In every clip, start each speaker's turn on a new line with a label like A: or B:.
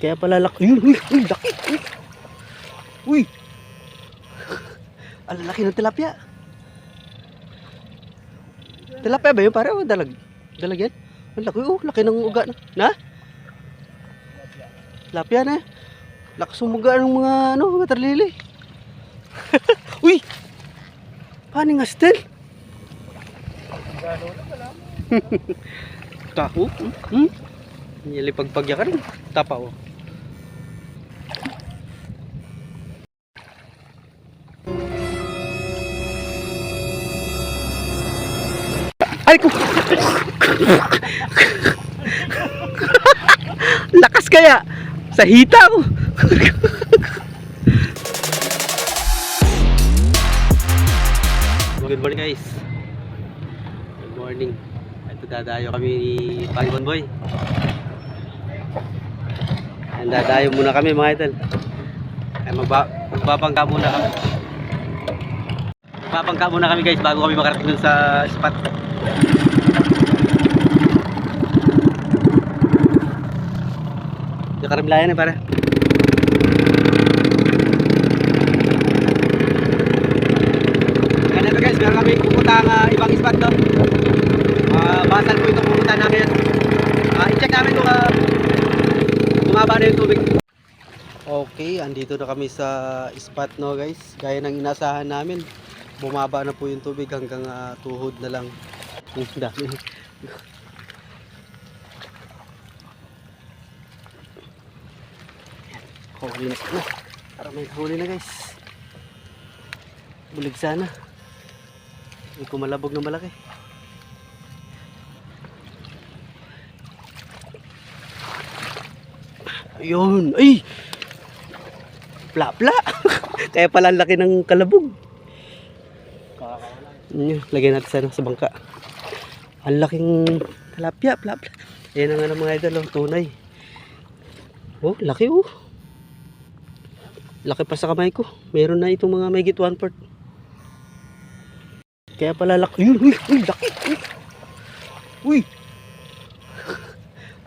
A: Kaya pala laki. Uy, laki. Uy. Ang laki ng tilapia. Tilapia ba yun? Pare, o dalag? Dalag yan? Ang laki, laki ng uga na. Na? Tilapia na. Lakas umuga ng mga, mga tarlili. Uy! Paano nga still? Taho? Nili pagpagya ka rin. Tapa o. Ay ko! Lakas kaya! Sa hita ko! Good morning guys. Good morning. Ito dadayo kami ni Pangibon Boy. Ayan, dadayo muna kami mga idol. Ay, magbabangka muna kami. Magbabangka muna kami guys bago kami makarating dun sa spot. Karimlayan para. Ganito guys, meron kami pupunta ang ibang spot to. Basal po itong pupunta namin. I-check namin kung bumaba na yung tubig. Okay, andito na kami sa spot no guys. Gaya ng inasahan namin, bumaba na po yung tubig hanggang tuhod na lang. Dami. Huli na sana. Para may huli na guys. Bulig sana. May kumalabog na malaki. Ayun. Ay! Pla-pla. Kaya pala laki ng kalabog. Lagyan natin sana sa bangka. Ang laking tilapia. Pla-pla. Ayan ang mga idol. Tunay. Oh, laki oh. Laki pa sa kamay ko. Meron na itong mga mahigit 1/4. Kaya pala laki. Uy, laki. Uy.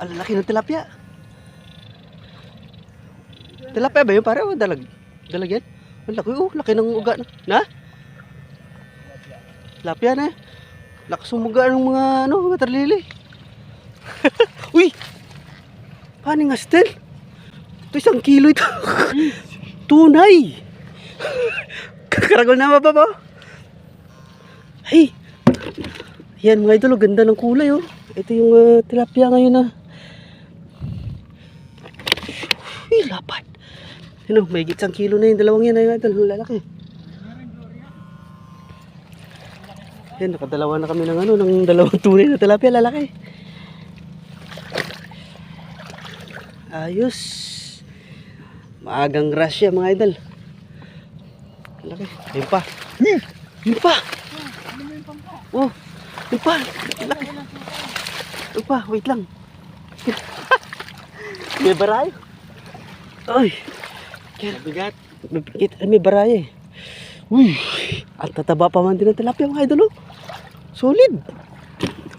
A: Ang laki ng tilapia. Tilapia ba yun? Pare, o dalag? Dalag yan? Ang laki, laki ng uga na. Na? Tilapia na. Lakas umuga ng mga, mga tarlili. Uy. Paano nga still? Ito 1 kilo ito. Tunay! Kakaragol na ba ba? Ay! Yan mga idol, ganda ng kulay oh. Ito yung tilapia ngayon na. Uy, lapad. Ano, may higit 1 kilo na yung dalawang yan ay idol, lalaki. Yan, nakadalawa na kami ng dalawang tunay na tilapia, lalaki. Ayos. Maagang grasya mga idol. Laki. Yun pa. Yun pa. Oh. Yun pa. Laki. Yun pa. Wait lang. May baray. Ay. Bigat. May baray. Uy. At tataba pa man din ng tilapia mga idol. Oh. Solid.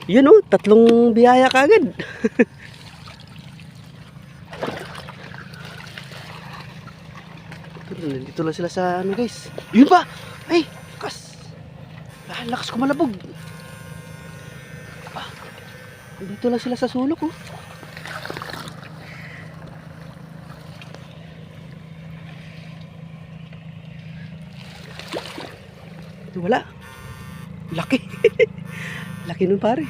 A: Yan oh. 3 biyaya kagad. Nandito lang sila sa guys. Yun pa! Ay! Lakas! Lakas kumalabog. Nandito lang sila sa sulok oh. Ito wala. Laki. Laki nun pare.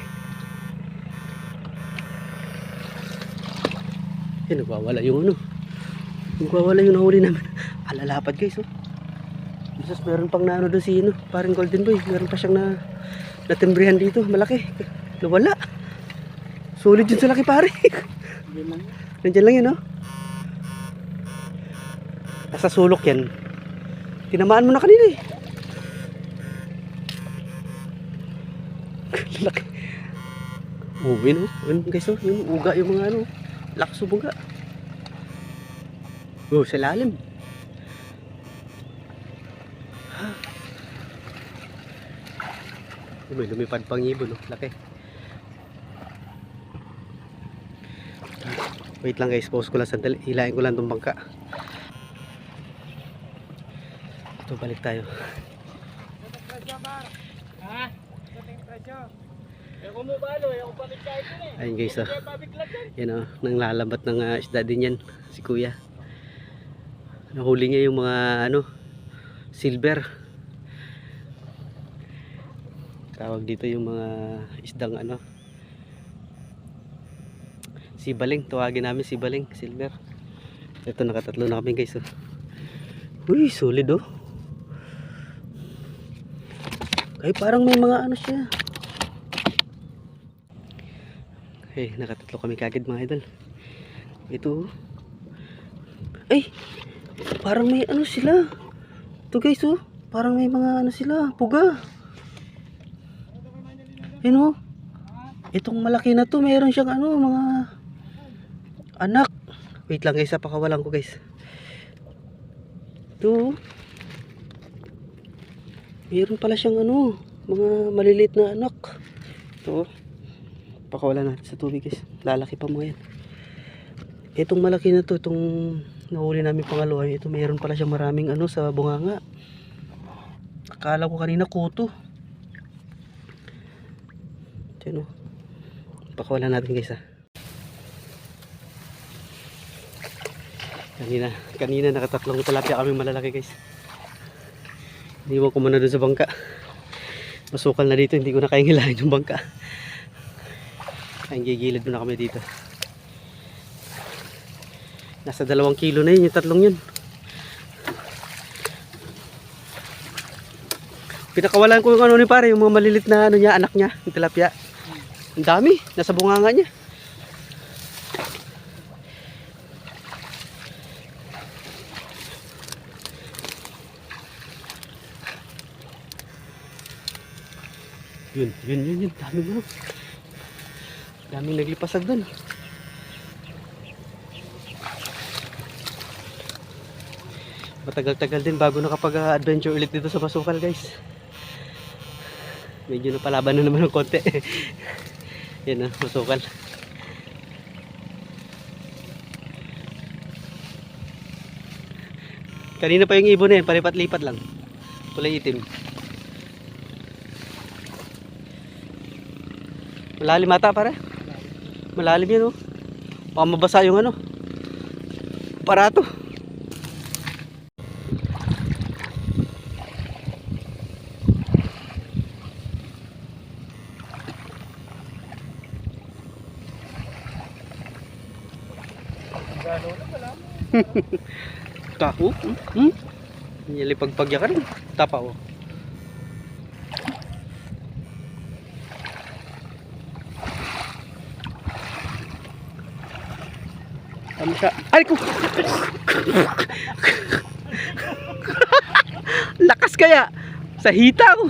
A: Yan, nagwawala yung nagwawala yung nahuli namin. Alalapad guys oh. Bisas meron pang naano doon si parang Golden Boy. Meron pa siyang natimbrihan dito. Malaki. Nawala. Solid yun sa laki pare. Nandiyan lang yun oh. Nasa sulok yan. Tinamaan mo na kanina eh. Laki. Oh yun oh. Yun guys oh. Yung uga yung mga lakas uga. Oh sa lalim. May lumipad pang ibon, laki. Wait lang guys, pause ko lang sandali. Hilahin ko lang itong bangka. Ito, balik tayo. Ayun guys, oh. Yan, oh, nang lalabat ng isda din yan, si kuya. Nahuli niya yung mga silver. Tawag dito yung mga isdang sibaling, tawagin namin sibaling, silver. Ito, nakatatlo na kami guys, oh. Uy, solid, oh. Ay, parang may mga siya. Okay, nakatatlo kami kagad mga idol. Ito, oh. Ay, parang may sila. Ito guys, oh. Parang may mga sila, puga. Ayun, oh. Itong malaki na to, mayroon siyang mga anak. Wait lang guys, pakawalan ko guys. Ito, mayroon pala siyang mga maliliit na anak. Ito, pakawalan natin sa tubig guys. Lalaki pa mga yan. Itong malaki na to, itong nahuli namin pangalawa, ito mayroon pala siyang maraming sa bunganga. Akala ko kanina kuto. Ito, pakawalan natin guys, ha. Kanina nakatatlong tilapia kami malalaki guys. Iniwan ko muna doon sa bangka. Masukal na dito, hindi ko na kayang hilahin yung bangka. Kaya gigilid muna kami dito. Nasa 2 kilo na yun, yung tatlong yun. Pinakawalan ko yung ni pare, yung mga malilit na niya, anak niya, yung tilapia. Ang dami, nasa bunganga niya. Yun. Daming naglipasag doon. Matagal-tagal din bago nakapag-adventure ulit dito sa Masukal guys. Medyo napalaban na naman ng konti. Yan, Masukal. Kanina pa yung ibon na yan, palipat-lipat lang. Kulay itim. Malalim ata pare. Malalim yan, oh. Baka mabasa yung parato. Kako? Nilipagpagya ka rin. Tapa, oh. Tama siya. Ay ko! Lakas kaya! Sa hita ko!